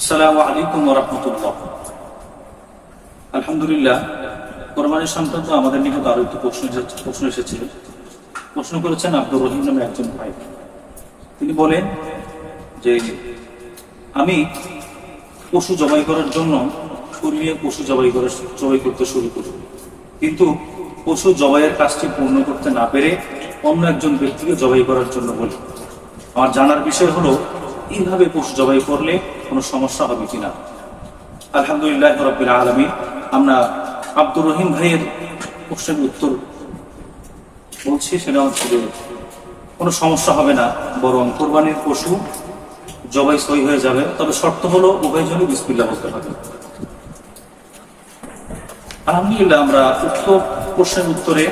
আসসালামু আলাইকুম ওয়া রাহমাতুল্লাহ। আলহামদুলিল্লাহ, কোরবানি সংক্রান্ত আমাদের নিকট আরো একটি প্রশ্ন এসেছিল। প্রশ্ন করেছেন আব্দুর রহিম নামে একজন ভাই। তিনি বলেন যে আমি পশু জবাই করার জন্য নিয়ে পশু জবাই করতে শুরু করি, কিন্তু পশু জবাইয়ের কাজটি পূর্ণ করতে না পেরে অন্য একজন ব্যক্তিকে জবাই করার জন্য বলি। আমার জানার বিষয় হলো, এইভাবে পশু জবাই করলে কোনো সমস্যা হবে কিনা। আলহামদুলিল্লাহ রাব্বিল আলামিন। আমরা আব্দুর রহিম ভাইয়ের প্রশ্নের উত্তর বলছি, সেটা হচ্ছে যে কোনো সমস্যা হবে না, বরং কোরবানির পশু জবাই সই হয়ে যাবে। তবে শর্ত হলো উভয়জনই বিসমিল্লাহ বলতে হবে। আলহামদুলিল্লাহ, আমরা উক্ত প্রশ্নের উত্তরে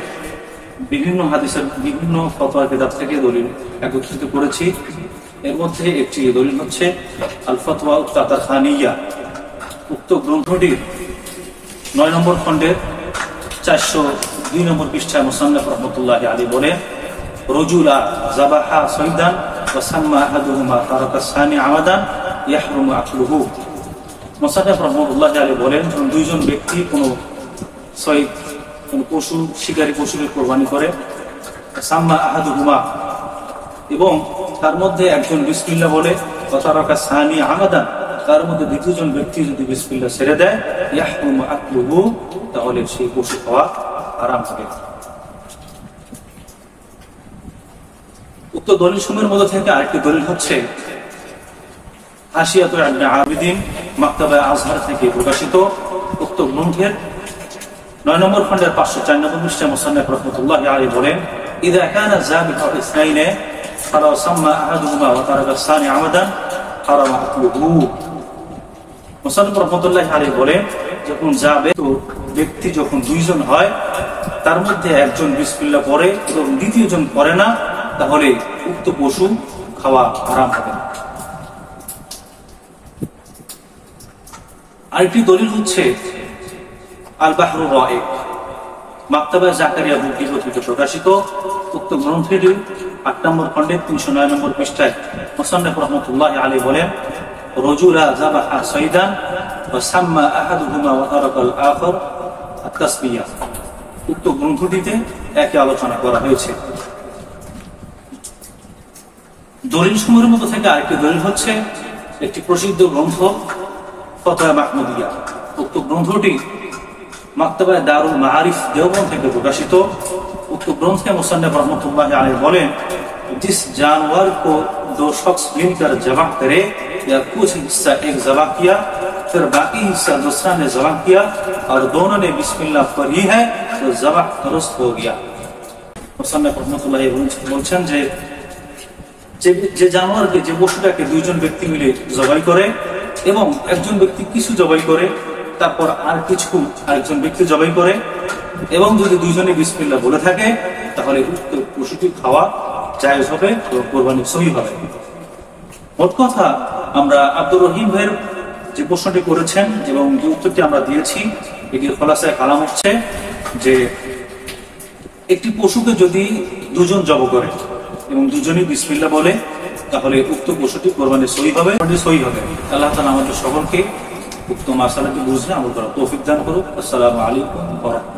বিভিন্ন হাদিসের বিভিন্ন ফতোয়া কিতাব থেকে দলিল একত্রিত করেছি। এর মধ্যে একটি দলিল হচ্ছে আল ফাতওয়া তাতাখানিয়া। উক্ত গ্রন্থটির 9 নম্বর খণ্ডের 402 নম্বর পৃষ্ঠায় মুসান্নাফ রাহমাতুল্লাহি আলাইহি বলে, রাজুলা যাবাহা সাইদান ওয়া সাম্মা আহাদুহুমা তারাকা সানি আমাদান ইয়াহরুমু আকলুহু। মুসান্নাফ রাহমাতুল্লাহি আলাইহি বলেন, যখন দুইজন ব্যক্তি কোনো পশু শিকারী পশুকে কোরবানি করে, সাম্মা আহাদুহুমা, এবং তার মধ্যে একজন বিসমিল্লাহ বলে, তারাকা সানি আমাদান, তার মধ্যে দ্বিতীয়জন ব্যক্তি যদি বিসমিল্লাহ ছেড়ে দেয়, ইয়াহরুমু আকলুহু, তাহলে সেই পশু খাওয়া হারাম হবে। উক্ত দলিল সমূহের মধ্যে থেকে আরেকটি দলিল হচ্ছে হাশিয়াতুল ইবনে আবিদিন মাকতাবা আজহার থেকে প্রকাশিত উক্ত গ্রন্থের 9 নম্বর খণ্ডের 504 নম্বর পৃষ্ঠায় মুসান্নাফ রাহমাতুল্লাহি আলাইহি বলেন, ইযা কানা যাবিহু ইসনাইনে ফালাউ সাম্মা আহাদুহুমা ওয়া তারাকা সানি আমাদান হারামা আকলুহু। মুসান্নাফ রাহমাতুল্লাহি আলাইহি বলেন, যখন ব্যক্তি যখন দুইজন হয়, তার মধ্যে একজন বিসমিল্লাহ পড়ে এবং দ্বিতীয়জন পড়ে না, তাহলে উক্ত পশু খাওয়া হারাম হবে। আরেকটি দলিল হচ্ছে আল বাহরুর রাইক মাকতাবা জাকারিয়া বুকি কর্তৃক প্রকাশিত উক্ত গ্রন্থের 8 নম্বর খণ্ডের 309 নম্বর পৃষ্ঠায় মুসান্নাফ রাহমাতুল্লাহি আলাইহি বলেন, রাজুলা যাবাহা সাইদান ওয়া সাম্মা আহাদুহুমা ওয়া তারাকা আল আখর আত-তাসবিয়া। উক্ত গ্রন্থটিতে একই আলোচনা করা হয়েছে। দলিল সমূহের মধ্যে থেকে আরেকটি দলিল হচ্ছে একটি প্রসিদ্ধ গ্রন্থ ফতোয়া মাহমুদিয়া। উক্ত গ্রন্থটি মাকতাবা দারুল মাআরিফ দেওবন্দ থেকে প্রকাশিত। उक्त ग्रंथ के मुसन्निफ रहमतुल्लाह अलैहि बोले, जिस जानवर को दो शख्स मिलकर ज़बाह करे या कुछ हिस्सा एक ज़बाह किया फिर बाकी हिस्सा दूसरा ने ज़बाह किया और दोनों ने बिस्मिल्लाह पढ़ी है तो ज़बाह दुरुस्त हो गया। मुसन्निफ रहमतुल्लाह বলছেন যে জানোয়ারকে, যে পশুটাকে দুইজন ব্যক্তি মিলে জবাই করে এবং একজন ব্যক্তি কিছু জবাই করে, তারপর আরেকজন ব্যক্তি জবাই করে, এবং যদি দুইজনে বিসমিল্লাহ বলে থাকে, তাহলে উক্ত পশুটি খাওয়া জায়েজ হবে এবং কোরবানি সহিহ হবে। মোট কথা, আমরা আব্দুর রহিম ভাইয়ের যে প্রশ্নটি করেছেন এবং যে উত্তরটি আমরা দিয়েছি, এটির খোলাসায় কালাম হচ্ছে যে একটি পশুকে যদি দুজন জবাই করে এবং দুজনই বিসমিল্লাহ বলে, তাহলে উক্ত পশুটি কোরবানি সহিহ হবে। আল্লাহ তাআলা আমাদের সকলকে উক্ত মাসালাটি বুঝে আমল করার তৌফিক দান করুক। আসসালামু আলাইকুম ওয়া রাহমাতুল্লাহ।